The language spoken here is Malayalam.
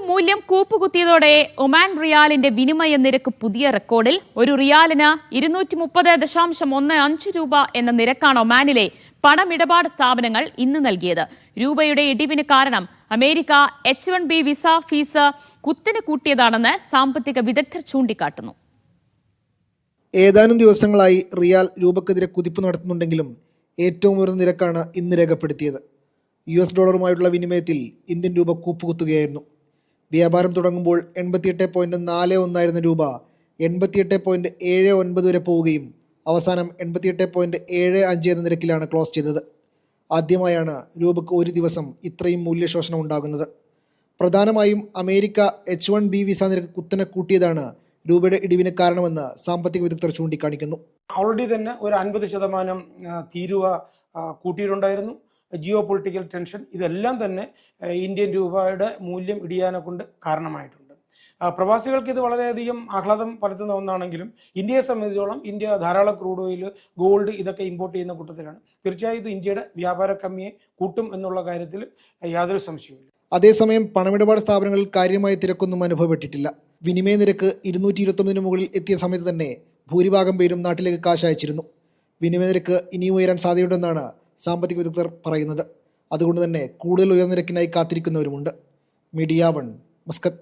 മൂല്യം കൂപ്പുകുത്തിയതോടെ ഒമാൻ റിയാലിന്റെ വിനിമയ നിരക്ക് പുതിയ റെക്കോർഡിൽ. ഒരു റിയാലിന് 230.15 രൂപ എന്ന നിരക്കാണ് ഒമാനിലെ പണമിടപാട് സ്ഥാപനങ്ങൾ ഇന്ന് നൽകിയത്. രൂപയുടെ ഇടിവിന് കാരണം അമേരിക്ക H-1B വിസ ഫീസ് കുത്തിനെ കൂട്ടിയതാണെന്ന് സാമ്പത്തിക വിദഗ്ധർ ചൂണ്ടിക്കാട്ടുന്നു. ഏതാനും ദിവസങ്ങളായി റിയാൽ രൂപക്കെതിരെ കുതിപ്പ് നടത്തുന്നുണ്ടെങ്കിലും ഏറ്റവും ഉയർന്ന നിരക്കാണ് ഇന്ന് രേഖപ്പെടുത്തിയത്. US ഡോളറുമായുള്ള വിനിമയത്തിൽ ഇന്ത്യൻ രൂപ കൂപ്പുകുത്തുകയായിരുന്നു. വ്യാപാരം തുടങ്ങുമ്പോൾ 88.41 ആയിരുന്ന രൂപ 88.79 വരെ പോവുകയും അവസാനം 88.75 എന്ന നിരക്കിലാണ് ക്ലോസ് ചെയ്തത്. ആദ്യമായാണ് രൂപയ്ക്ക് ഒരു ദിവസം ഇത്രയും മൂല്യശോഷണം ഉണ്ടാകുന്നത്. പ്രധാനമായും അമേരിക്ക H-1B വിസ നിരക്ക് കുത്തനെ കൂട്ടിയതാണ് രൂപയുടെ ഇടിവിന് കാരണമെന്ന് സാമ്പത്തിക വിദഗ്ധർ ചൂണ്ടിക്കാണിക്കുന്നു. ഓൾറെഡി തന്നെ ഒരു 50% തീരുവ കൂട്ടിയിട്ടുണ്ടായിരുന്നു. ജിയോ പൊളിറ്റിക്കൽ ടെൻഷൻ ഇതെല്ലാം തന്നെ ഇന്ത്യൻ രൂപയുടെ മൂല്യം ഇടിയാനെ കൊണ്ട് കാരണമായിട്ടുണ്ട്. പ്രവാസികൾക്ക് ഇത് വളരെയധികം ആഹ്ലാദം പരത്തുന്ന ഒന്നാണെങ്കിലും ഇന്ത്യയെ സംബന്ധിച്ചോളം ഇന്ത്യ ധാരാളം ക്രൂഡ് ഓയിൽ, ഗോൾഡ് ഇതൊക്കെ ഇമ്പോർട്ട് ചെയ്യുന്ന കൂട്ടത്തിലാണ്. തീർച്ചയായും ഇത് ഇന്ത്യയുടെ വ്യാപാര കമ്മിയെ കൂട്ടും എന്നുള്ള കാര്യത്തിൽ യാതൊരു സംശയവുമില്ല. അതേസമയം പണമിടപാട് സ്ഥാപനങ്ങളിൽ കാര്യമായ തിരക്കൊന്നും അനുഭവപ്പെട്ടിട്ടില്ല. വിനിമയ നിരക്ക് 229 മുകളിൽ എത്തിയ സമയത്ത് തന്നെ ഭൂരിഭാഗം പേരും നാട്ടിലേക്ക് കാശ് അയച്ചിരുന്നു. വിനിമയ നിരക്ക് ഇനിയും ഉയരാൻ സാധ്യതയുണ്ടെന്നാണ് സാമ്പത്തിക വിദഗ്ധർ പറയുന്നത്. അതുകൊണ്ട് തന്നെ കൂടുതൽ ഉയർന്ന നിരക്കിനായി കാത്തിരിക്കുന്നവരുമുണ്ട്. Media 1, Muscat.